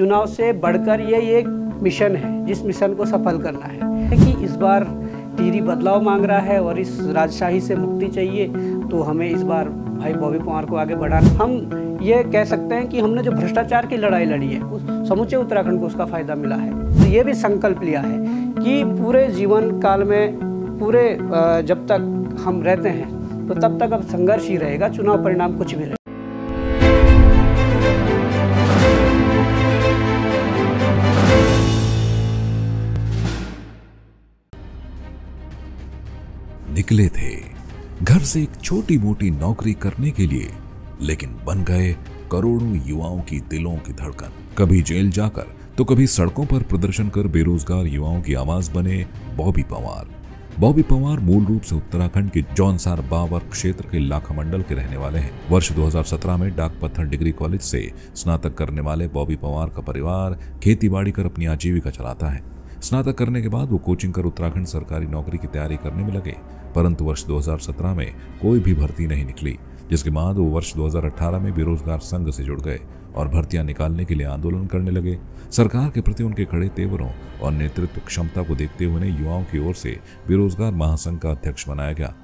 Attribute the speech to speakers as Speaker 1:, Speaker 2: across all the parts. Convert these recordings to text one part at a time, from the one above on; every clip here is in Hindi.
Speaker 1: चुनाव से बढ़कर ये एक मिशन है जिस मिशन को सफल करना है कि इस बार टिहरी बदलाव मांग रहा है और इस राजशाही से मुक्ति चाहिए। तो हमें इस बार भाई बॉबी पवार को आगे बढ़ाना, हम ये कह सकते हैं कि हमने जो भ्रष्टाचार की लड़ाई लड़ी है उस समूचे उत्तराखंड को उसका फायदा मिला है। तो ये भी संकल्प लिया है कि पूरे जीवन काल में पूरे जब तक हम रहते हैं तो तब तक अब संघर्ष ही रहेगा, चुनाव परिणाम कुछ भी रहे।
Speaker 2: निकले थे घर से एक छोटी मोटी नौकरी करने के लिए, लेकिन बन गए करोड़ों युवाओं की दिलों की धड़कन। कभी जेल जाकर तो कभी सड़कों पर प्रदर्शन कर बेरोजगार युवाओं की आवाज बने बॉबी पवार। बॉबी पवार मूल रूप से उत्तराखंड के जौनसार बावर क्षेत्र के लाखा मंडल के रहने वाले हैं। वर्ष 2017 में डाकपत्थर डिग्री कॉलेज से स्नातक करने वाले बॉबी पवार का परिवार खेतीबाड़ी कर अपनी आजीविका चलाता है। स्नातक करने के बाद वो कोचिंग कर उत्तराखंड सरकारी नौकरी की तैयारी करने में लगे, परंतु वर्ष 2017 में कोई भी भर्ती नहीं निकली, जिसके बाद वो वर्ष 2018 में बेरोजगार संघ से जुड़ गए और भर्तियां निकालने के लिए आंदोलन करने लगे। सरकार के प्रति उनके खड़े तेवरों और नेतृत्व क्षमता को देखते हुए उन्हें युवाओं की ओर से बेरोजगार महासंघ का अध्यक्ष बनाया गया।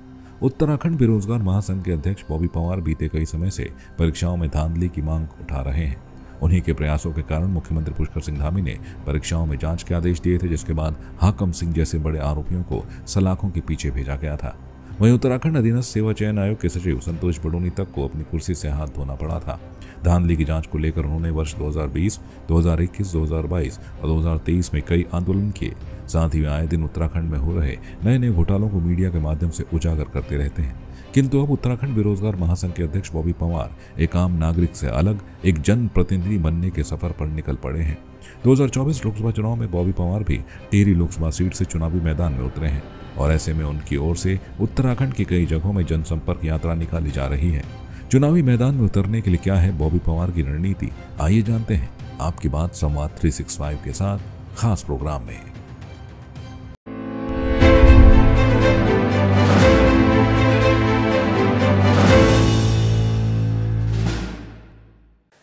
Speaker 2: उत्तराखंड बेरोजगार महासंघ के अध्यक्ष बॉबी पवार बीते कई समय से परीक्षाओं में धांधली की मांग उठा रहे हैं। उन्हीं के प्रयासों के कारण मुख्यमंत्री पुष्कर सिंह धामी ने परीक्षाओं में जांच के आदेश दिए थे, जिसके बाद हाकम सिंह जैसे बड़े आरोपियों को सलाखों के पीछे भेजा गया था। वहीं उत्तराखंड अधीनस्थ सेवा चयन आयोग के सचिव संतोष बडोनी तक को अपनी कुर्सी से हाथ धोना पड़ा था। धांधली की जांच को लेकर उन्होंने वर्ष 2020, 2021, 2022 और 2023 में कई आंदोलन किए। साथ ही वे आए दिन उत्तराखंड में हो रहे नए नए घोटालों को मीडिया के माध्यम से उजागर करते रहते हैं। किंतु अब उत्तराखंड बेरोजगार महासंघ के अध्यक्ष बॉबी पवार एक आम नागरिक से अलग एक जन प्रतिनिधि बनने के सफर पर निकल पड़े हैं। 2024 लोकसभा चुनाव में बॉबी पवार भी टिहरी लोकसभा सीट से चुनावी मैदान में उतरे हैं और ऐसे में उनकी ओर से उत्तराखंड की कई जगहों में जनसंपर्क यात्रा निकाली जा रही है। चुनावी मैदान में उतरने के लिए क्या है बॉबी पवार की रणनीति, आइए जानते हैं आपकी बात संवाद 365 के साथ खास प्रोग्राम में।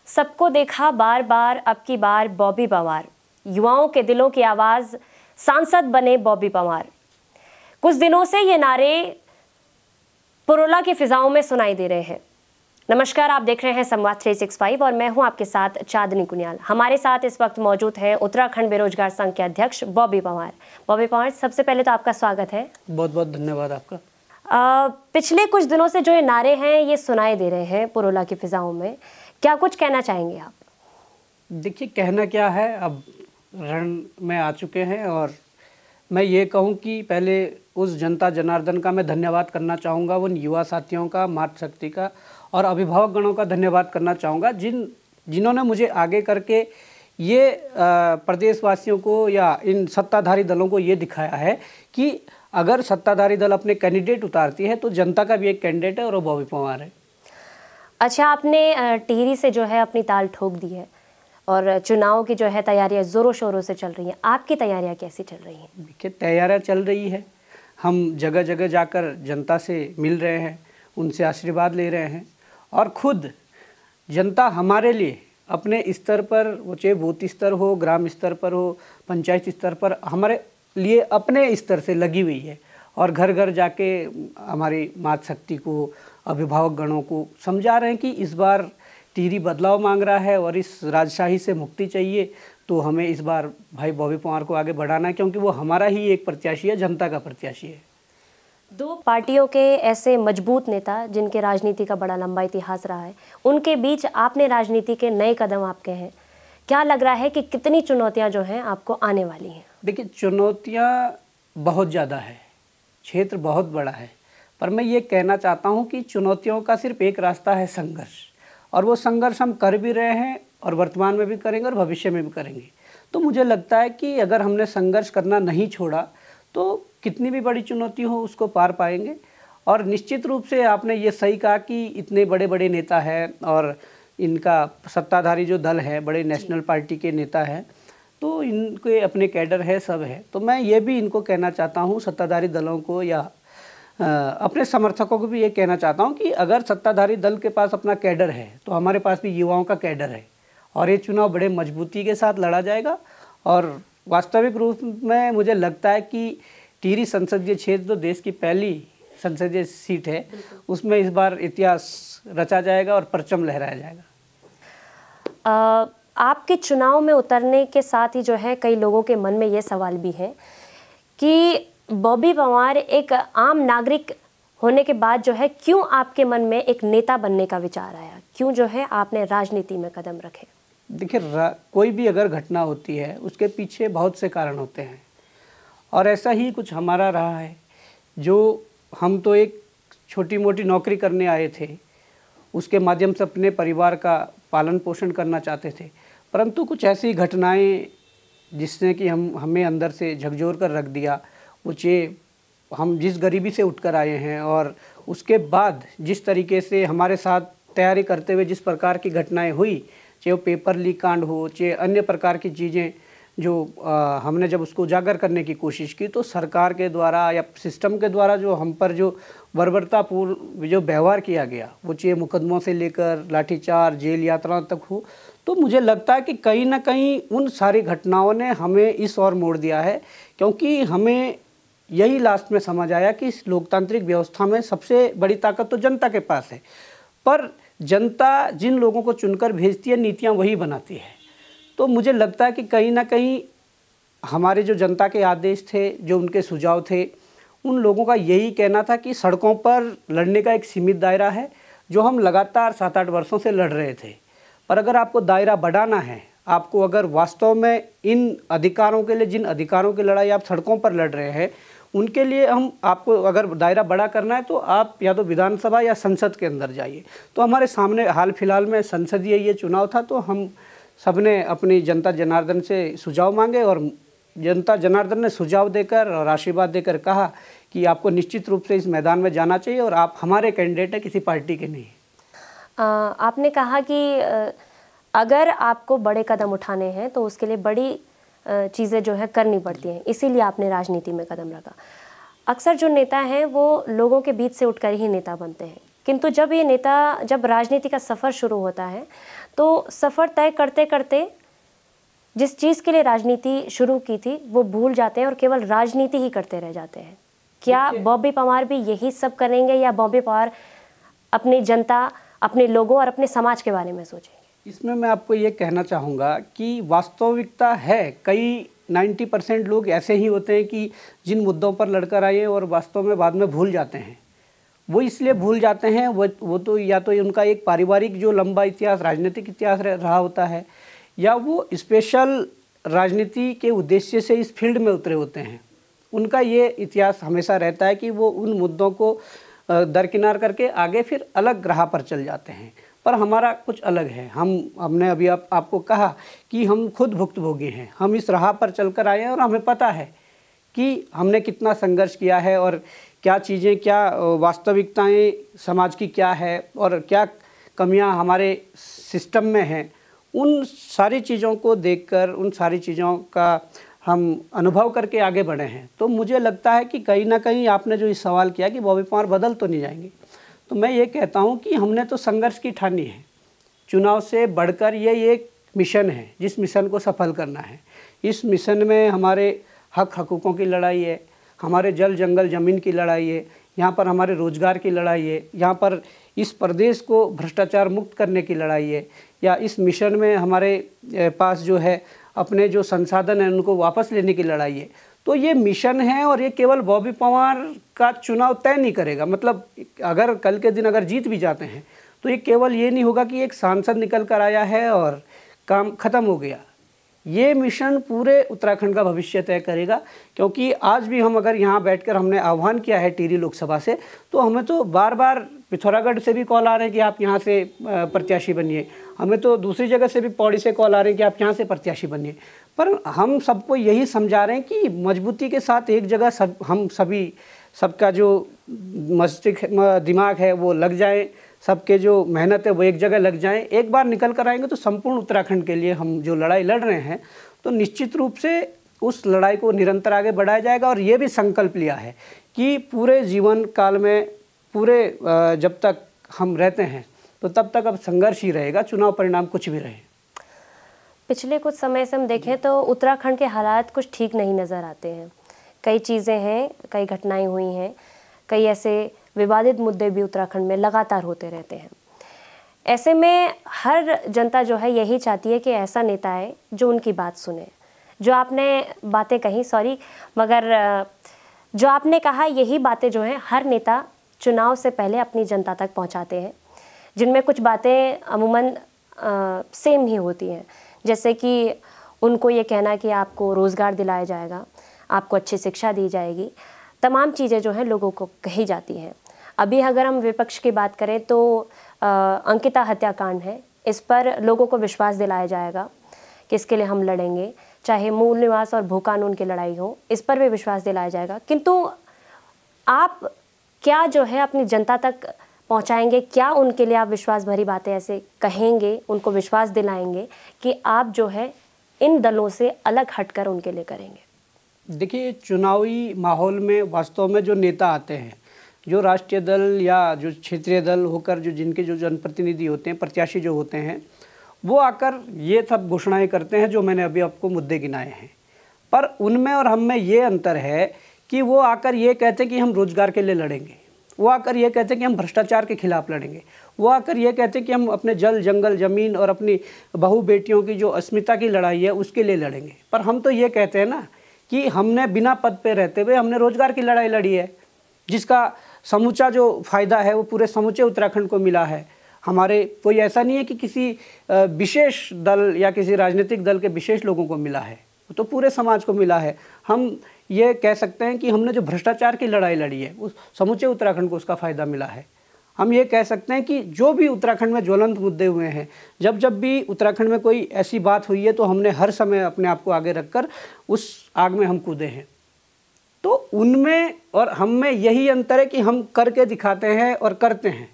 Speaker 3: सबको देखा बार बार, अब की बार बॉबी पवार। युवाओं के दिलों की आवाज, सांसद बने बॉबी पवार। कुछ दिनों से ये नारे पुरोला की फिजाओं में सुनाई दे रहे हैं। नमस्कार, आप देख रहे हैं संवाद 365 और मैं हूं आपके साथ चांदनी कुनियाल। हमारे साथ इस वक्त मौजूद हैं उत्तराखंड बेरोजगार संघ के अध्यक्ष बॉबी पवार। बॉबी पवार, सबसे पहले तो आपका स्वागत है।
Speaker 1: बहुत बहुत धन्यवाद आपका।
Speaker 3: पिछले कुछ दिनों से जो ये नारे हैं ये सुनाई दे रहे हैं पुरोला की फिजाओं में, क्या कुछ कहना चाहेंगे आप?
Speaker 1: देखिए, कहना क्या है, अब रण में आ चुके हैं और मैं ये कहूँ कि पहले उस जनता जनार्दन का मैं धन्यवाद करना चाहूँगा, उन युवा साथियों का, मातृशक्ति का और अभिभावक गणों का धन्यवाद करना चाहूँगा जिन्होंने मुझे आगे करके ये प्रदेशवासियों को या इन सत्ताधारी दलों को ये दिखाया है कि अगर सत्ताधारी दल अपने कैंडिडेट उतारती है तो जनता का भी एक कैंडिडेट है और वो बॉबी पवार है।
Speaker 3: अच्छा, आपने टिहरी से जो है अपनी ताल ठोक दी है और चुनाव की जो है तैयारियां जोरों शोरों से चल रही हैं। आपकी तैयारियां कैसी चल रही हैं?
Speaker 1: देखिए, तैयारियां चल रही है, हम जगह जगह जाकर जनता से मिल रहे हैं, उनसे आशीर्वाद ले रहे हैं और खुद जनता हमारे लिए अपने स्तर पर, वो चाहे बूथ स्तर हो, ग्राम स्तर पर हो, पंचायत स्तर पर, हमारे लिए अपने स्तर से लगी हुई है और घर घर जाके हमारी मातृशक्ति को, अभिभावक गणों को समझा रहे हैं कि इस बार टिहरी बदलाव मांग रहा है और इस राजशाही से मुक्ति चाहिए। तो हमें इस बार भाई बॉबी पवार को आगे बढ़ाना है, क्योंकि वो हमारा ही एक प्रत्याशी है, जनता का प्रत्याशी है।
Speaker 3: दो पार्टियों के ऐसे मजबूत नेता जिनके राजनीति का बड़ा लंबा इतिहास रहा है, उनके बीच आपने राजनीति के नए कदम आपके हैं। क्या लग रहा है कि कितनी चुनौतियां जो हैं आपको आने वाली हैं? देखिए,
Speaker 1: चुनौतियाँ बहुत ज़्यादा है, क्षेत्र बहुत बड़ा है, पर मैं ये कहना चाहता हूँ कि चुनौतियों का सिर्फ एक रास्ता है, संघर्ष। और वो संघर्ष हम कर भी रहे हैं और वर्तमान में भी करेंगे और भविष्य में भी करेंगे। तो मुझे लगता है कि अगर हमने संघर्ष करना नहीं छोड़ा तो कितनी भी बड़ी चुनौती हो उसको पार पाएंगे। और निश्चित रूप से आपने ये सही कहा कि इतने बड़े बड़े नेता हैं और इनका सत्ताधारी जो दल है, बड़े नेशनल पार्टी के नेता हैं, तो इनके अपने कैडर है, सब है। तो मैं ये भी इनको कहना चाहता हूँ, सत्ताधारी दलों को या अपने समर्थकों को भी ये कहना चाहता हूँ कि अगर सत्ताधारी दल के पास अपना कैडर है तो हमारे पास भी युवाओं का कैडर है और ये चुनाव बड़े मजबूती के साथ लड़ा जाएगा। और वास्तविक रूप में मुझे लगता है कि टिहरी संसदीय क्षेत्र तो देश की पहली संसदीय सीट है, उसमें इस बार इतिहास रचा जाएगा और परचम लहराया जाएगा।
Speaker 3: आपके चुनाव में उतरने के साथ ही जो है कई लोगों के मन में ये सवाल भी है कि बॉबी पंवार एक आम नागरिक होने के बाद जो है क्यों आपके मन में एक नेता बनने का विचार आया, क्यों जो है आपने राजनीति में कदम रखे?
Speaker 1: देखिए, कोई भी अगर घटना होती है उसके पीछे बहुत से कारण होते हैं और ऐसा ही कुछ हमारा रहा है। जो हम तो एक छोटी मोटी नौकरी करने आए थे, उसके माध्यम से अपने परिवार का पालन पोषण करना चाहते थे, परंतु कुछ ऐसी घटनाएं जिसने कि हमें अंदर से झकझोर कर रख दिया। हम जिस गरीबी से उठकर आए हैं और उसके बाद जिस तरीके से हमारे साथ तैयारी करते हुए जिस प्रकार की घटनाएं हुई, चाहे वो पेपर लीक कांड हो, चाहे अन्य प्रकार की चीज़ें जो हमने जब उसको उजागर करने की कोशिश की, तो सरकार के द्वारा या सिस्टम के द्वारा जो हम पर जो बर्बरतापूर्ण जो व्यवहार किया गया, वो चाहे मुकदमों से लेकर लाठीचार्ज, जेल यात्रा तक हो, तो मुझे लगता है कि कहीं ना कहीं उन सारी घटनाओं ने हमें इस ओर मोड़ दिया है। क्योंकि हमें यही लास्ट में समझ आया कि इस लोकतांत्रिक व्यवस्था में सबसे बड़ी ताकत तो जनता के पास है, पर जनता जिन लोगों को चुनकर भेजती है, नीतियाँ वही बनाती है। तो मुझे लगता है कि कहीं ना कहीं हमारे जो जनता के आदेश थे, जो उनके सुझाव थे, उन लोगों का यही कहना था कि सड़कों पर लड़ने का एक सीमित दायरा है, जो हम लगातार 7-8 वर्षों से लड़ रहे थे। पर अगर आपको दायरा बढ़ाना है, आपको अगर वास्तव में इन अधिकारों के लिए, जिन अधिकारों की लड़ाई आप सड़कों पर लड़ रहे हैं, उनके लिए आपको अगर दायरा बड़ा करना है तो आप या तो विधानसभा या संसद के अंदर जाइए। तो हमारे सामने हाल फिलहाल में संसदीय ये चुनाव था, तो हम सबने अपनी जनता जनार्दन से सुझाव मांगे और जनता जनार्दन ने सुझाव देकर और आशीर्वाद देकर कहा कि आपको निश्चित रूप से इस मैदान में जाना चाहिए और आप हमारे कैंडिडेट हैं, किसी पार्टी के नहीं।
Speaker 3: आपने कहा कि अगर आपको बड़े कदम उठाने हैं तो उसके लिए बड़ी चीज़ें जो है करनी पड़ती हैं, इसीलिए आपने राजनीति में कदम रखा। अक्सर जो नेता हैं वो लोगों के बीच से उठकर ही नेता बनते हैं, किंतु जब राजनीति का सफ़र शुरू होता है तो सफ़र तय करते करते जिस चीज़ के लिए राजनीति शुरू की थी वो भूल जाते हैं और केवल राजनीति ही करते रह जाते हैं। क्या बॉबी पंवार भी यही सब करेंगे या बॉबी पंवार अपनी जनता, अपने लोगों और अपने समाज के बारे में सोचेंगे?
Speaker 1: इसमें मैं आपको ये कहना चाहूँगा कि वास्तविकता है, कई 90% लोग ऐसे ही होते हैं कि जिन मुद्दों पर लड़कर आए और वास्तव में बाद में भूल जाते हैं। वो इसलिए भूल जाते हैं, वो तो या तो उनका एक पारिवारिक जो लंबा इतिहास, राजनीतिक इतिहास रहा होता है, या वो स्पेशल राजनीति के उद्देश्य से इस फील्ड में उतरे होते हैं। उनका ये इतिहास हमेशा रहता है कि वो उन मुद्दों को दरकिनार करके आगे फिर अलग राह पर चल जाते हैं। पर हमारा कुछ अलग है। हमने अभी आपको कहा कि हम खुद भुक्तभोगी हैं, हम इस राह पर चलकर आए हैं और हमें पता है कि हमने कितना संघर्ष किया है और क्या चीज़ें, क्या वास्तविकताएं समाज की क्या है और क्या कमियां हमारे सिस्टम में हैं। उन सारी चीज़ों को देखकर, उन सारी चीज़ों का हम अनुभव करके आगे बढ़े हैं। तो मुझे लगता है कि कहीं ना कहीं आपने जो इस सवाल किया कि बॉबी पंवार बदल तो नहीं जाएंगे, तो मैं ये कहता हूँ कि हमने तो संघर्ष की ठानी है। चुनाव से बढ़कर ये एक मिशन है जिस मिशन को सफल करना है। इस मिशन में हमारे हक हकूक़ों की लड़ाई है, हमारे जल जंगल ज़मीन की लड़ाई है, यहाँ पर हमारे रोज़गार की लड़ाई है, यहाँ पर इस प्रदेश को भ्रष्टाचार मुक्त करने की लड़ाई है, या इस मिशन में हमारे पास जो है अपने जो संसाधन हैं उनको वापस लेने की लड़ाई है। तो ये मिशन है और ये केवल बॉबी पंवार का चुनाव तय नहीं करेगा। मतलब अगर कल के दिन अगर जीत भी जाते हैं तो ये केवल ये नहीं होगा कि एक सांसद निकल कर आया है और काम ख़त्म हो गया। ये मिशन पूरे उत्तराखंड का भविष्य तय करेगा। क्योंकि आज भी हम अगर यहाँ बैठकर हमने आह्वान किया है टिहरी लोकसभा से, तो हमें तो बार बार पिथौरागढ़ से भी कॉल आ रहे हैं कि आप यहाँ से प्रत्याशी बनिए, हमें तो दूसरी जगह से भी पौड़ी से कॉल आ रहे हैं कि आप यहाँ से प्रत्याशी बनिए। पर हम सबको यही समझा रहे हैं कि मजबूती के साथ एक जगह सबका जो मस्तिष्क दिमाग है वो लग जाए, सबके जो मेहनत है वो एक जगह लग जाए। एक बार निकल कर आएंगे तो संपूर्ण उत्तराखंड के लिए हम जो लड़ाई लड़ रहे हैं, तो निश्चित रूप से उस लड़ाई को निरंतर आगे बढ़ाया जाएगा। और ये भी संकल्प लिया है कि पूरे जीवन काल में, पूरे जब तक हम रहते हैं तो तब तक अब संघर्ष ही रहेगा, चुनाव परिणाम कुछ भी रहे।
Speaker 3: पिछले कुछ समय से हम देखें तो उत्तराखंड के हालात कुछ ठीक नहीं नज़र आते हैं। कई चीज़ें हैं, कई घटनाएं हुई हैं, कई ऐसे विवादित मुद्दे भी उत्तराखंड में लगातार होते रहते हैं। ऐसे में हर जनता जो है यही चाहती है कि ऐसा नेता आए जो उनकी बात सुने। जो आपने बातें कही, मगर जो आपने कहा यही बातें जो हैं हर नेता चुनाव से पहले अपनी जनता तक पहुंचाते हैं, जिनमें कुछ बातें अमूमन सेम ही होती हैं। जैसे कि उनको ये कहना कि आपको रोज़गार दिलाया जाएगा, आपको अच्छी शिक्षा दी जाएगी, तमाम चीज़ें जो हैं लोगों को कही जाती हैं। अभी अगर हम विपक्ष की बात करें तो अंकिता हत्याकांड है, इस पर लोगों को विश्वास दिलाया जाएगा कि इसके लिए हम लड़ेंगे, चाहे मूल निवास और भू कानून की लड़ाई हो, इस पर भी विश्वास दिलाया जाएगा। किंतु आप क्या जो है अपनी जनता तक पहुंचाएंगे? क्या उनके लिए आप विश्वास भरी बातें ऐसे कहेंगे, उनको विश्वास दिलाएंगे कि आप जो है इन दलों से अलग हटकर उनके लिए करेंगे?
Speaker 1: देखिए, चुनावी माहौल में वास्तव में जो नेता आते हैं, जो राष्ट्रीय दल या जो क्षेत्रीय दल होकर जो जिनके जो जनप्रतिनिधि होते हैं, प्रत्याशी जो होते हैं, वो आकर ये सब घोषणाएं करते हैं जो मैंने अभी आपको मुद्दे गिनाए हैं। पर उनमें और हम में ये अंतर है कि वो आकर ये कहते हैं कि हम रोजगार के लिए लड़ेंगे, वो आकर ये कहते हैं कि हम भ्रष्टाचार के खिलाफ लड़ेंगे, वो आकर ये कहते हैं कि हम अपने जल जंगल ज़मीन और अपनी बहू बेटियों की जो अस्मिता की लड़ाई है उसके लिए लड़ेंगे। पर हम तो ये कहते हैं ना कि हमने बिना पद पे रहते हुए हमने रोजगार की लड़ाई लड़ी है, जिसका समूचा जो फ़ायदा है वो पूरे समूचे उत्तराखंड को मिला है। हमारे कोई ऐसा नहीं है कि किसी विशेष दल या किसी राजनीतिक दल के विशेष लोगों को मिला है, वो तो पूरे समाज को मिला है। हम ये कह सकते हैं कि हमने जो भ्रष्टाचार की लड़ाई लड़ी है उस समूचे उत्तराखंड को उसका फ़ायदा मिला है। हम ये कह सकते हैं कि जो भी उत्तराखंड में ज्वलंत मुद्दे हुए हैं, जब जब भी उत्तराखंड में कोई ऐसी बात हुई है तो हमने हर समय अपने आप को आगे रखकर उस आग में हम कूदे हैं। तो उनमें और हम में यही अंतर है कि हम करके दिखाते हैं और करते हैं,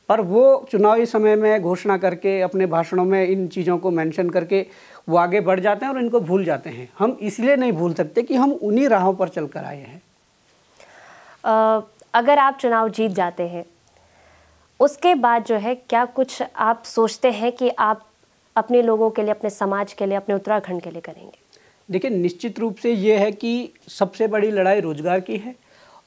Speaker 1: पर वो चुनावी समय में घोषणा करके अपने भाषणों में इन चीज़ों को मेंशन करके वो आगे बढ़ जाते हैं और इनको भूल जाते हैं। हम इसलिए नहीं भूल सकते कि हम उन्हीं राहों पर चल कर आए हैं।
Speaker 3: अगर आप चुनाव जीत जाते हैं उसके बाद जो है क्या कुछ आप सोचते हैं कि आप अपने लोगों के लिए, अपने समाज के लिए, अपने उत्तराखंड के लिए करेंगे?
Speaker 1: देखिए, निश्चित रूप से ये है कि सबसे बड़ी लड़ाई रोजगार की है,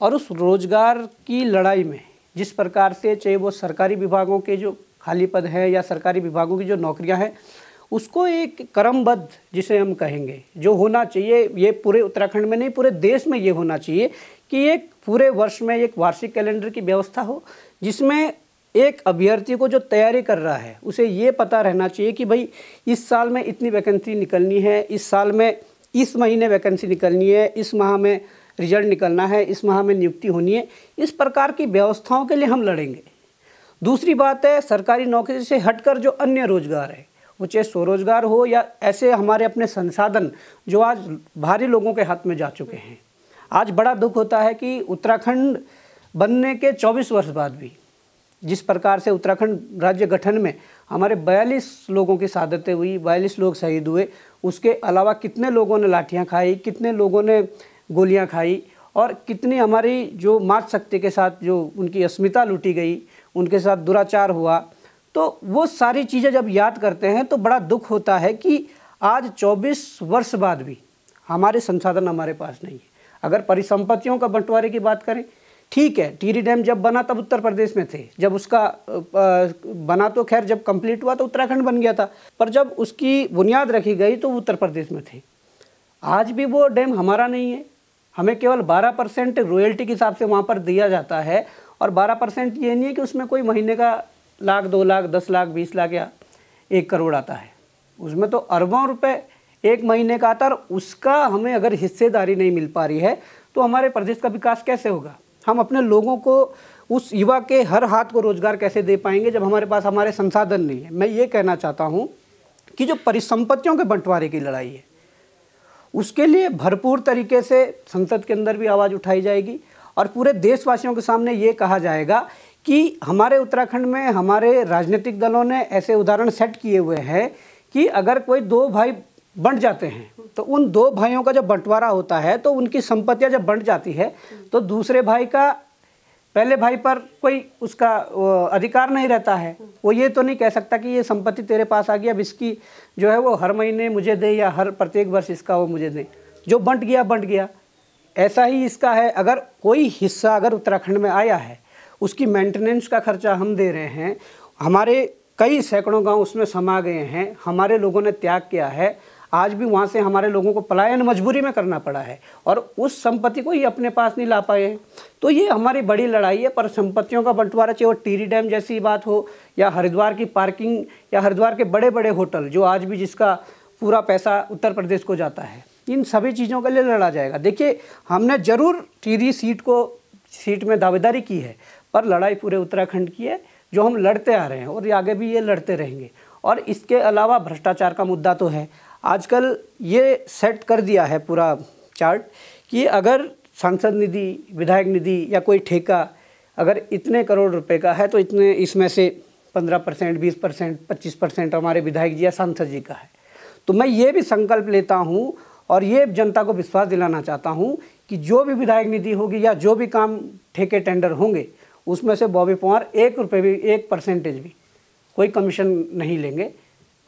Speaker 1: और उस रोजगार की लड़ाई में जिस प्रकार से चाहे वो सरकारी विभागों के जो खाली पद हैं या सरकारी विभागों की जो नौकरियां हैं, उसको एक क्रमबद्ध जिसे हम कहेंगे जो होना चाहिए, ये पूरे उत्तराखंड में नहीं पूरे देश में ये होना चाहिए कि एक पूरे वर्ष में एक वार्षिक कैलेंडर की व्यवस्था हो, जिसमें एक अभ्यर्थी को जो तैयारी कर रहा है उसे ये पता रहना चाहिए कि भाई इस साल में इतनी वैकेंसी निकलनी है, इस साल में इस महीने वैकेंसी निकलनी है, इस माह में रिजल्ट निकलना है, इस माह में नियुक्ति होनी है। इस प्रकार की व्यवस्थाओं के लिए हम लड़ेंगे। दूसरी बात है, सरकारी नौकरी से हटकर जो अन्य रोजगार है, वो चाहे स्वरोजगार हो या ऐसे हमारे अपने संसाधन जो आज भारी लोगों के हाथ में जा चुके हैं। आज बड़ा दुख होता है कि उत्तराखंड बनने के 24 वर्ष बाद भी जिस प्रकार से उत्तराखंड राज्य गठन में हमारे 42 लोगों की शहादतें हुई, 42 लोग शहीद हुए, उसके अलावा कितने लोगों ने लाठियां खाई, कितने लोगों ने गोलियां खाई, और कितनी हमारी जो मातृशक्ति के साथ जो उनकी अस्मिता लूटी गई, उनके साथ दुराचार हुआ। तो वो सारी चीज़ें जब याद करते हैं तो बड़ा दुख होता है कि आज 24 वर्ष बाद भी हमारे संसाधन हमारे पास नहीं है। अगर परिसंपत्तियों का बंटवारे की बात करें, ठीक है, टिहरी डैम जब बना तब उत्तर प्रदेश में थे, जब उसका बना तो खैर जब कंप्लीट हुआ तो उत्तराखंड बन गया था, पर जब उसकी बुनियाद रखी गई तो उत्तर प्रदेश में थे। आज भी वो डैम हमारा नहीं है, हमें केवल 12% रॉयल्टी के हिसाब से वहाँ पर दिया जाता है, और 12% ये नहीं है कि उसमें कोई महीने का लाख, 2 लाख, 10 लाख, 20 लाख या 1 करोड़ आता है। उसमें तो अरबों रुपए एक महीने का आता है, और उसका हमें अगर हिस्सेदारी नहीं मिल पा रही है तो हमारे प्रदेश का विकास कैसे होगा? हम अपने लोगों को, उस युवा के हर हाथ को रोजगार कैसे दे पाएंगे जब हमारे पास हमारे संसाधन नहीं है? मैं ये कहना चाहता हूँ कि जो परिसंपत्तियों के बंटवारे की लड़ाई है उसके लिए भरपूर तरीके से संसद के अंदर भी आवाज़ उठाई जाएगी, और पूरे देशवासियों के सामने ये कहा जाएगा कि हमारे उत्तराखंड में हमारे राजनीतिक दलों ने ऐसे उदाहरण सेट किए हुए हैं कि अगर कोई 2 भाई बंट जाते हैं तो उन 2 भाइयों का जब बंटवारा होता है तो उनकी संपत्तियां जब बंट जाती है तो दूसरे भाई का पहले भाई पर कोई उसका अधिकार नहीं रहता है। वो ये तो नहीं कह सकता कि ये संपत्ति तेरे पास आ गई, अब इसकी जो है वो हर महीने मुझे दे या हर प्रत्येक वर्ष इसका वो मुझे दे। जो बंट गया। ऐसा ही इसका है, अगर कोई हिस्सा अगर उत्तराखंड में आया है, उसकी मेंटेनेंस का खर्चा हम दे रहे हैं। हमारे कई सैकड़ों गांव उसमें समा गए हैं, हमारे लोगों ने त्याग किया है, आज भी वहाँ से हमारे लोगों को पलायन मजबूरी में करना पड़ा है और उस संपत्ति को ही अपने पास नहीं ला पाए हैं। तो ये हमारी बड़ी लड़ाई है। पर संपत्तियों का बंटवारा, चाहे वो टिहरी डैम जैसी बात हो या हरिद्वार की पार्किंग या हरिद्वार के बड़े बड़े होटल जो आज भी जिसका पूरा पैसा उत्तर प्रदेश को जाता है, इन सभी चीज़ों के लिए लड़ा जाएगा। देखिए, हमने ज़रूर टिहरी सीट में दावेदारी की है, पर लड़ाई पूरे उत्तराखंड की है जो हम लड़ते आ रहे हैं और आगे भी ये लड़ते रहेंगे। और इसके अलावा भ्रष्टाचार का मुद्दा तो है। आजकल ये सेट कर दिया है पूरा चार्ट कि अगर सांसद निधि, विधायक निधि या कोई ठेका अगर इतने करोड़ रुपए का है तो इतने इसमें से 15%, 20%, 25% हमारे विधायक जी या सांसद जी का है। तो मैं ये भी संकल्प लेता हूँ और ये जनता को विश्वास दिलाना चाहता हूँ कि जो भी विधायक निधि होगी या जो भी काम ठेके टेंडर होंगे, उसमें से बॉबी पंवार 1 रुपये भी, 1% भी कोई कमीशन नहीं लेंगे।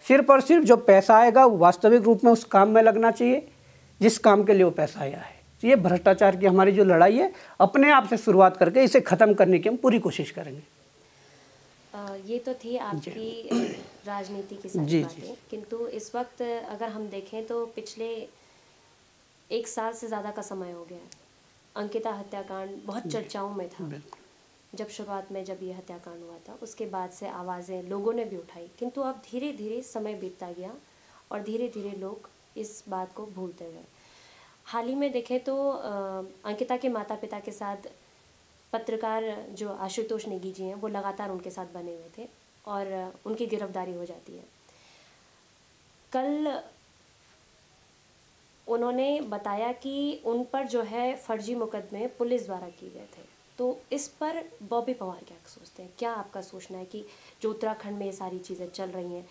Speaker 1: सिर्फ और सिर्फ जो पैसा आएगा वो वास्तविक रूप में उस काम में लगना चाहिए जिस काम के लिए वो पैसा आया है। तो ये भ्रष्टाचार की हमारी जो लड़ाई है, अपने आप से शुरुआत करके इसे ख़त्म करने की हम पूरी कोशिश करेंगे।
Speaker 3: ये तो थी आपकी राजनीति की सारी बातें, किंतु इस वक्त अगर हम देखें तो पिछले 1 साल से ज़्यादा का समय हो गया है। अंकिता हत्याकांड बहुत चर्चाओं में था जब शुरुआत में जब ये हत्याकांड हुआ था, उसके बाद से आवाज़ें लोगों ने भी उठाई, किंतु अब धीरे धीरे समय बीतता गया और धीरे धीरे लोग इस बात को भूलते गए। हाल ही में देखें तो अंकिता के माता पिता के साथ पत्रकार जो आशुतोष नेगी जी हैं वो लगातार उनके साथ बने हुए थे और उनकी गिरफ्तारी हो जाती है। कल उन्होंने बताया कि उन पर जो है फर्जी मुकदमे पुलिस द्वारा किए गए थे। तो इस पर बॉबी पंवार क्या सोचते हैं? क्या आपका सोचना है कि जो उत्तराखंड में ये सारी चीज़ें चल रही हैं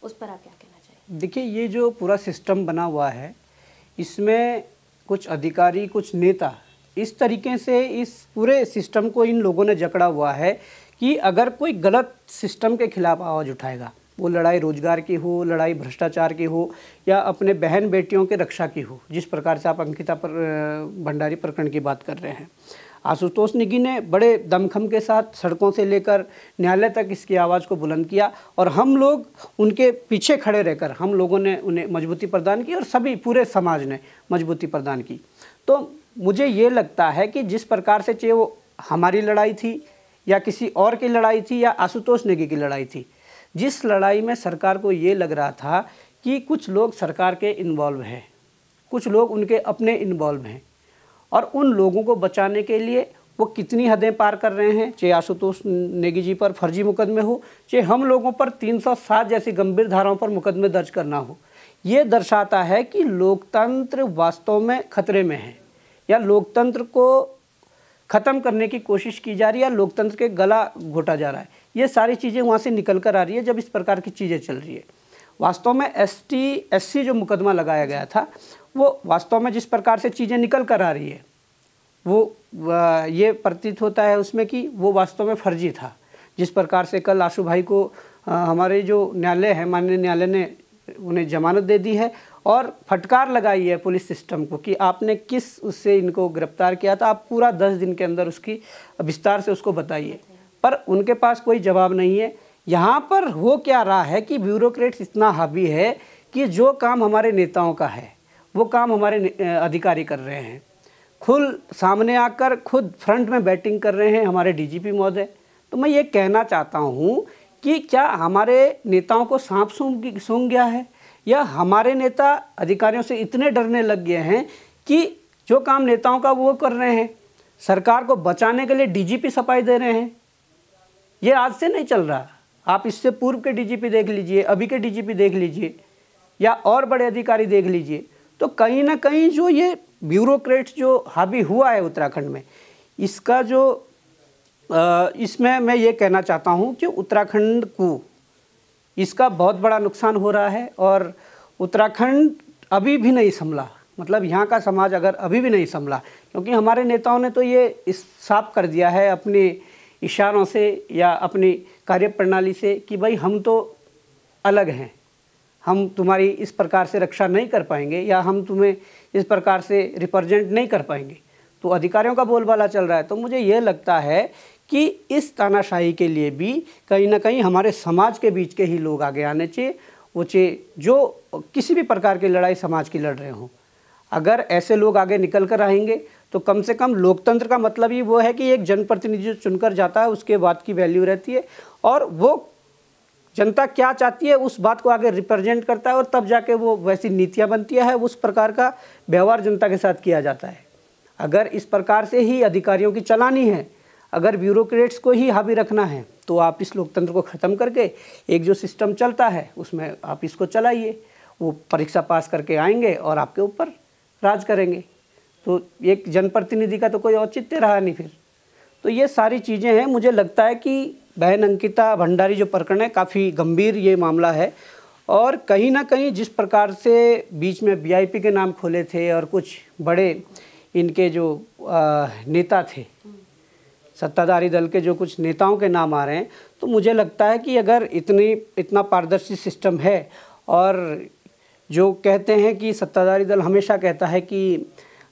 Speaker 3: उस पर आप क्या कहना चाहिए?
Speaker 1: देखिए, ये जो पूरा सिस्टम बना हुआ है, इसमें कुछ अधिकारी, कुछ नेता इस तरीके से इस पूरे सिस्टम को इन लोगों ने जकड़ा हुआ है कि अगर कोई गलत सिस्टम के खिलाफ आवाज़ उठाएगा, वो लड़ाई रोजगार की हो, लड़ाई भ्रष्टाचार की हो या अपने बहन बेटियों के रक्षा की हो, जिस प्रकार से आप अंकिता भंडारी प्रकरण की बात कर रहे हैं। आशुतोष नेगी ने बड़े दमखम के साथ सड़कों से लेकर न्यायालय तक इसकी आवाज़ को बुलंद किया और हम लोग उनके पीछे खड़े रहकर हम लोगों ने उन्हें मजबूती प्रदान की और सभी पूरे समाज ने मजबूती प्रदान की। तो मुझे ये लगता है कि जिस प्रकार से चाहे वो हमारी लड़ाई थी या किसी और की लड़ाई थी या आशुतोष नेगी की लड़ाई थी, जिस लड़ाई में सरकार को ये लग रहा था कि कुछ लोग सरकार के इन्वॉल्व हैं, कुछ लोग उनके अपने इन्वॉल्व हैं और उन लोगों को बचाने के लिए वो कितनी हदें पार कर रहे हैं, चाहे आशुतोष नेगी जी पर फर्जी मुकदमे हो, चाहे हम लोगों पर 307 जैसी गंभीर धाराओं पर मुकदमे दर्ज करना हो। ये दर्शाता है कि लोकतंत्र वास्तव में खतरे में है या लोकतंत्र को ख़त्म करने की कोशिश की जा रही है या लोकतंत्र के गला घोटा जा रहा है। ये सारी चीज़ें वहाँ से निकल कर आ रही है जब इस प्रकार की चीज़ें चल रही है। वास्तव में ST/SC जो मुकदमा लगाया गया था, वो वास्तव में जिस प्रकार से चीज़ें निकल कर आ रही है वो ये प्रतीत होता है उसमें कि वो वास्तव में फर्जी था। जिस प्रकार से कल आशु भाई को हमारे जो न्यायालय है, माननीय न्यायालय ने उन्हें जमानत दे दी है और फटकार लगाई है पुलिस सिस्टम को कि आपने किस उससे इनको गिरफ्तार किया था, आप पूरा 10 दिन के अंदर उसकी विस्तार से उसको बताइए। पर उनके पास कोई जवाब नहीं है। यहाँ पर हो क्या रहा है कि ब्यूरोक्रेट्स इतना हावी है कि जो काम हमारे नेताओं का है वो काम हमारे अधिकारी कर रहे हैं। खुद सामने आकर खुद फ्रंट में बैटिंग कर रहे हैं हमारे DGP महोदय। तो मैं ये कहना चाहता हूँ कि क्या हमारे नेताओं को सांप सूंघ गया है या हमारे नेता अधिकारियों से इतने डरने लग गए हैं कि जो काम नेताओं का वो कर रहे हैं, सरकार को बचाने के लिए DGP सफाई दे रहे हैं। ये आज से नहीं चल रहा। आप इससे पूर्व के DGP देख लीजिए, अभी के DGP देख लीजिए या और बड़े अधिकारी देख लीजिए। तो कहीं ना कहीं जो ये ब्यूरोक्रेट्स जो हावी हुआ है उत्तराखंड में, इसका जो इसमें मैं ये कहना चाहता हूँ कि उत्तराखंड को इसका बहुत बड़ा नुकसान हो रहा है और उत्तराखंड अभी भी नहीं संभला। मतलब यहाँ का समाज अगर अभी भी नहीं संभला, क्योंकि हमारे नेताओं ने तो ये इस साफ कर दिया है अपने इशारों से या अपनी कार्यप्रणाली से कि भाई हम तो अलग हैं, हम तुम्हारी इस प्रकार से रक्षा नहीं कर पाएंगे या हम तुम्हें इस प्रकार से रिप्रेजेंट नहीं कर पाएंगे। तो अधिकारियों का बोलबाला चल रहा है। तो मुझे ये लगता है कि इस तानाशाही के लिए भी कहीं ना कहीं हमारे समाज के बीच के ही लोग आगे आने चाहिए, वो चाहिए जो किसी भी प्रकार की लड़ाई समाज की लड़ रहे हों। अगर ऐसे लोग आगे निकल कर आएंगे तो कम से कम लोकतंत्र का मतलब ही वो है कि एक जनप्रतिनिधि जो चुनकर जाता है उसके बात की वैल्यू रहती है और वो जनता क्या चाहती है उस बात को आगे रिप्रेजेंट करता है और तब जाके वो वैसी नीतियाँ बनती है, उस प्रकार का व्यवहार जनता के साथ किया जाता है। अगर इस प्रकार से ही अधिकारियों की चलानी है, अगर ब्यूरोक्रेट्स को ही हावी रखना है, तो आप इस लोकतंत्र को ख़त्म करके एक जो सिस्टम चलता है उसमें आप इसको चलाइए। वो परीक्षा पास करके आएंगे और आपके ऊपर राज करेंगे। तो एक जनप्रतिनिधि का तो कोई औचित्य रहा नहीं फिर। तो ये सारी चीज़ें हैं। मुझे लगता है कि बहन अंकिता भंडारी जो प्रकरण है काफ़ी गंभीर ये मामला है और कहीं ना कहीं जिस प्रकार से बीच में वीआईपी के नाम खोले थे और कुछ बड़े इनके जो नेता थे, सत्ताधारी दल के जो कुछ नेताओं के नाम आ रहे हैं, तो मुझे लगता है कि अगर इतना पारदर्शी सिस्टम है और जो कहते हैं कि सत्ताधारी दल हमेशा कहता है कि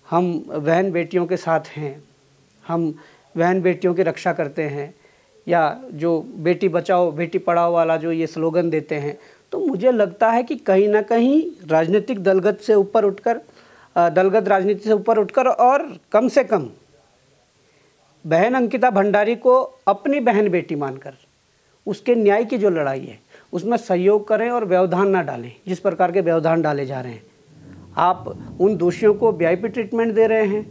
Speaker 1: हम बहन बेटियों के साथ हैं, हम बहन बेटियों की रक्षा करते हैं, या जो बेटी बचाओ बेटी पढ़ाओ वाला जो ये स्लोगन देते हैं, तो मुझे लगता है कि कहीं ना कहीं राजनीतिक दलगत से ऊपर उठकर दलगत राजनीति से ऊपर उठकर और कम से कम बहन अंकिता भंडारी को अपनी बहन बेटी मानकर उसके न्याय की जो लड़ाई है उसमें सहयोग करें और व्यवधान ना डालें। जिस प्रकार के व्यवधान डाले जा रहे हैं, आप उन दोषियों को वीआईपी ट्रीटमेंट दे रहे हैं,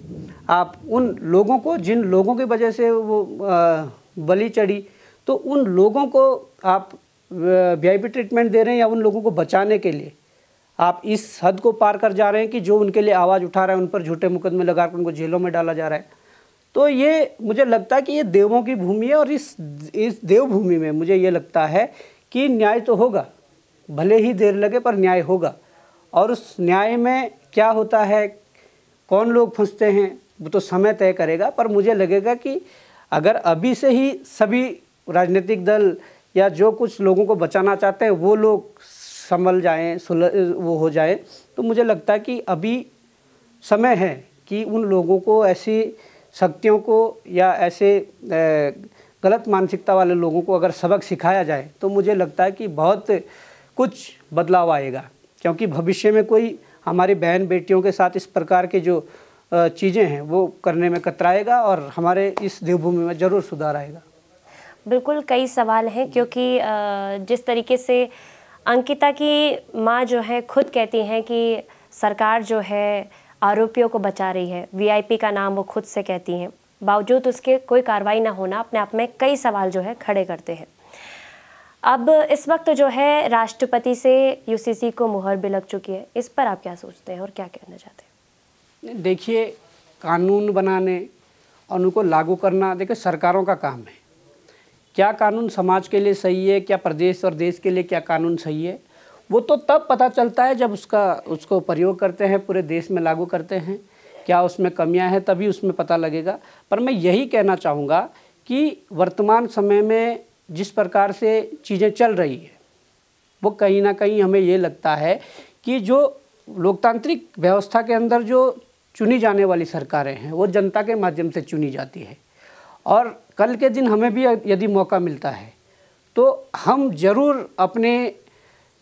Speaker 1: आप उन लोगों को जिन लोगों की वजह से वो बलि चढ़ी, तो उन लोगों को आप वीआईपी ट्रीटमेंट दे रहे हैं या उन लोगों को बचाने के लिए आप इस हद को पार कर जा रहे हैं कि जो उनके लिए आवाज़ उठा रहा है उन पर झूठे मुकदमे लगाकर उनको जेलों में डाला जा रहा है। तो ये मुझे लगता है कि ये देवों की भूमि है और इस देवभूमि में मुझे ये लगता है कि न्याय तो होगा, भले ही देर लगे पर न्याय होगा। और उस न्याय में क्या होता है, कौन लोग फंसते हैं, वो तो समय तय करेगा। पर मुझे लगेगा कि अगर अभी से ही सभी राजनीतिक दल या जो कुछ लोगों को बचाना चाहते हैं वो लोग संभल जाएं, वो हो जाए, तो मुझे लगता है कि अभी समय है कि उन लोगों को, ऐसी शक्तियों को या ऐसे गलत मानसिकता वाले लोगों को अगर सबक सिखाया जाए तो मुझे लगता है कि बहुत कुछ बदलाव आएगा। क्योंकि भविष्य में कोई हमारी बहन बेटियों के साथ इस प्रकार की जो चीज़ें हैं वो करने में कतराएगा और हमारे इस देवभूमि में ज़रूर सुधार आएगा।
Speaker 3: बिल्कुल, कई सवाल हैं क्योंकि जिस तरीके से अंकिता की माँ जो है खुद कहती हैं कि सरकार जो है आरोपियों को बचा रही है, वीआईपी का नाम वो खुद से कहती हैं, बावजूद उसके कोई कार्रवाई ना होना अपने आप में कई सवाल जो है खड़े करते हैं। अब इस वक्त जो है राष्ट्रपति से यूसीसी को मुहर भी लग चुकी है, इस पर आप क्या सोचते हैं और क्या कहना चाहते हैं?
Speaker 1: देखिए, कानून बनाने और उनको लागू करना देखिए सरकारों का काम है। क्या कानून समाज के लिए सही है, क्या प्रदेश और देश के लिए क्या कानून सही है, वो तो तब पता चलता है जब उसको प्रयोग करते हैं, पूरे देश में लागू करते हैं। क्या उसमें कमियां हैं तभी उसमें पता लगेगा। पर मैं यही कहना चाहूँगा कि वर्तमान समय में जिस प्रकार से चीज़ें चल रही है वो कहीं ना कहीं हमें ये लगता है कि जो लोकतांत्रिक व्यवस्था के अंदर जो चुनी जाने वाली सरकारें हैं वो जनता के माध्यम से चुनी जाती है। और कल के दिन हमें भी यदि मौका मिलता है तो हम ज़रूर अपने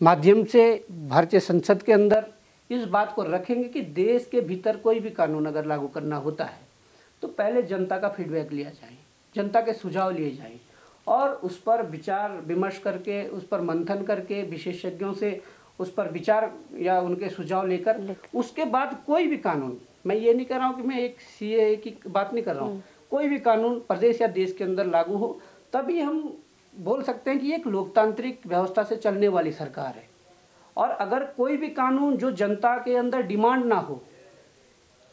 Speaker 1: माध्यम से भारतीय संसद के अंदर इस बात को रखेंगे कि देश के भीतर कोई भी कानून अगर लागू करना होता है तो पहले जनता का फीडबैक लिया जाए, जनता के सुझाव लिए जाएं और उस पर विचार विमर्श करके, उस पर मंथन करके, विशेषज्ञों से उस पर विचार या उनके सुझाव लेकर उसके बाद कोई भी कानून, मैं ये नहीं कर रहा हूँ कि मैं एक सीएए की बात नहीं कर रहा हूँ, कोई भी कानून प्रदेश या देश के अंदर लागू हो तभी हम बोल सकते हैं कि एक लोकतांत्रिक व्यवस्था से चलने वाली सरकार है। और अगर कोई भी कानून जो जनता के अंदर डिमांड ना हो,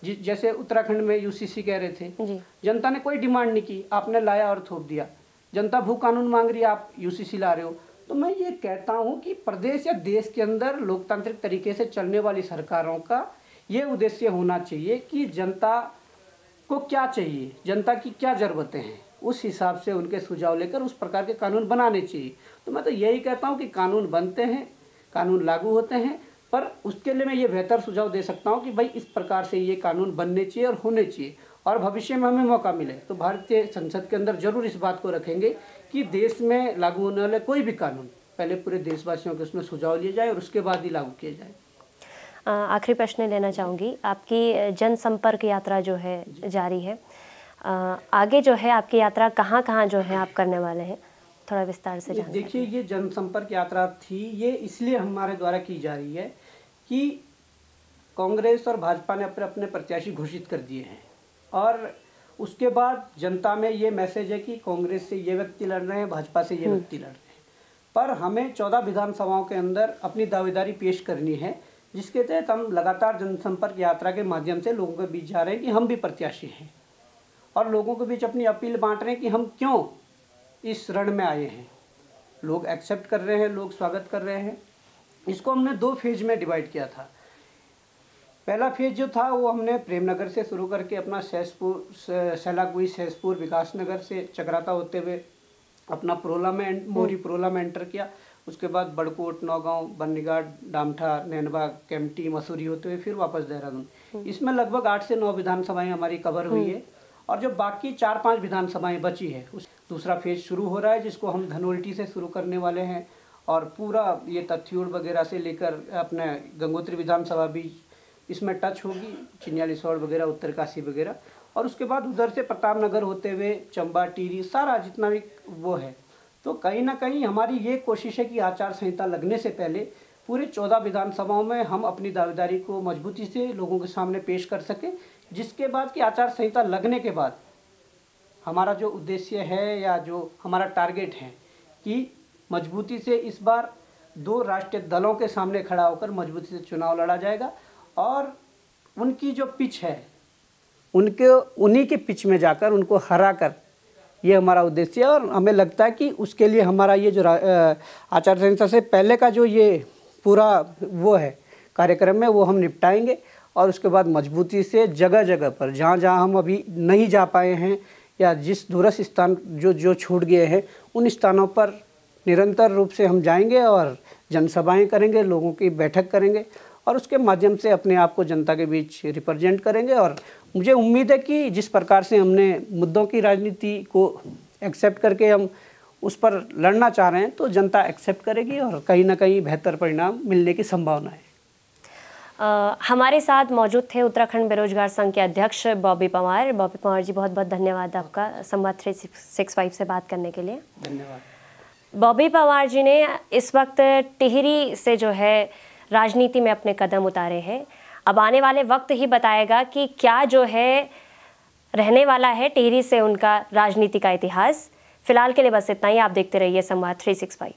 Speaker 1: जैसे उत्तराखंड में यूसीसी कह रहे थे, जनता ने कोई डिमांड नहीं की, आपने लाया और थोप दिया, जनता भू कानून मांग रही है, आप यूसीसी ला रहे हो। तो मैं ये कहता हूँ कि प्रदेश या देश के अंदर लोकतांत्रिक तरीके से चलने वाली सरकारों का ये उद्देश्य होना चाहिए कि जनता को क्या चाहिए, जनता की क्या ज़रूरतें हैं, उस हिसाब से उनके सुझाव लेकर उस प्रकार के कानून बनाने चाहिए। तो मैं तो यही कहता हूँ कि कानून बनते हैं, कानून लागू होते हैं, पर उसके लिए मैं ये बेहतर सुझाव दे सकता हूँ कि भाई इस प्रकार से ये कानून बनने चाहिए और होने चाहिए, और भविष्य में हमें मौका मिले तो भारतीय संसद के अंदर जरूर इस बात को रखेंगे कि देश में लागू होने वाले कोई भी कानून पहले पूरे देशवासियों के उसमें सुझाव लिए जाए और उसके बाद ही लागू किए जाए।
Speaker 3: आखिरी प्रश्न लेना चाहूँगी, आपकी जनसंपर्क यात्रा जो है जारी है, आगे जो है आपकी यात्रा कहाँ कहाँ जो है आप करने वाले हैं, थोड़ा विस्तार से जानिए।
Speaker 1: देखिए, ये जनसंपर्क यात्रा थी, ये इसलिए हमारे द्वारा की जा रही है कि कांग्रेस और भाजपा ने अपने अपने प्रत्याशी घोषित कर दिए हैं, और उसके बाद जनता में ये मैसेज है कि कांग्रेस से ये व्यक्ति लड़ रहे हैं, भाजपा से ये व्यक्ति लड़ रहे हैं, पर हमें 14 विधानसभाओं के अंदर अपनी दावेदारी पेश करनी है, जिसके तहत हम लगातार जनसंपर्क यात्रा के माध्यम से लोगों के बीच जा रहे हैं कि हम भी प्रत्याशी हैं, और लोगों के बीच अपनी अपील बांट रहे हैं कि हम क्यों इस रण में आए हैं। लोग एक्सेप्ट कर रहे हैं, लोग स्वागत कर रहे हैं। इसको हमने 2 फेज में डिवाइड किया था। पहला फेज जो था वो हमने प्रेमनगर से शुरू करके अपना सहसपुर, सैलाकुई, सहसपुर, विकासनगर से चक्राता होते हुए अपना प्रोला में, मोरी प्रोला में एंटर किया। उसके बाद बड़कोट, नौगांव, बन्नीघाट, डामठा, नैनबाग, केम्प्टी, मसूरी होते हुए फिर वापस देहरादून। इसमें लगभग 8 से 9 विधानसभाएं हमारी कवर हुई है, और जो बाकी 4-5 विधानसभाएं बची है उस दूसरा फेज शुरू हो रहा है, जिसको हम धनोल्टी से शुरू करने वाले हैं, और पूरा ये तथ्यूड़ वगैरह से लेकर अपने गंगोत्री विधानसभा भी इसमें टच होगी, चिन्यालीसौड़ वगैरह, उत्तरकाशी वगैरह, और उसके बाद उधर से प्रतापनगर होते हुए चंबा, टिहरी, सारा जितना भी वो है। तो कहीं ना कहीं हमारी ये कोशिश है कि आचार संहिता लगने से पहले पूरे 14 विधानसभाओं में हम अपनी दावेदारी को मजबूती से लोगों के सामने पेश कर सकें, जिसके बाद कि आचार संहिता लगने के बाद हमारा जो उद्देश्य है या जो हमारा टारगेट है कि मजबूती से इस बार 2 राष्ट्रीय दलों के सामने खड़ा होकर मजबूती से चुनाव लड़ा जाएगा, और उनकी जो पिच है उन्हीं के पिच में जाकर उनको हरा कर, ये हमारा उद्देश्य है। और हमें लगता है कि उसके लिए हमारा ये जो आचार संहिता से पहले का जो ये पूरा वो है कार्यक्रम है वो हम निपटाएंगे, और उसके बाद मजबूती से जगह जगह पर जहाँ जहाँ हम अभी नहीं जा पाए हैं या जिस दूरस्थ स्थान जो छूट गए हैं उन स्थानों पर निरंतर रूप से हम जाएंगे और जनसभाएं करेंगे, लोगों की बैठक करेंगे, और उसके माध्यम से अपने आप को जनता के बीच रिप्रेजेंट करेंगे। और मुझे उम्मीद है कि जिस प्रकार से हमने मुद्दों की राजनीति को एक्सेप्ट करके हम उस पर लड़ना चाह रहे हैं, तो जनता एक्सेप्ट करेगी और कहीं ना कहीं बेहतर परिणाम मिलने की संभावना है।
Speaker 3: हमारे साथ मौजूद थे उत्तराखंड बेरोजगार संघ के अध्यक्ष बॉबी पंवार। बॉबी पंवार जी, बहुत बहुत धन्यवाद आपका संवाद 365 से बात करने के लिए।
Speaker 1: धन्यवाद।
Speaker 3: बॉबी पंवार जी ने इस वक्त टिहरी से जो है राजनीति में अपने कदम उतारे हैं। अब आने वाले वक्त ही बताएगा कि क्या जो है रहने वाला है टिहरी से उनका राजनीति का इतिहास। फिलहाल के लिए बस इतना ही। आप देखते रहिए संवाद 365।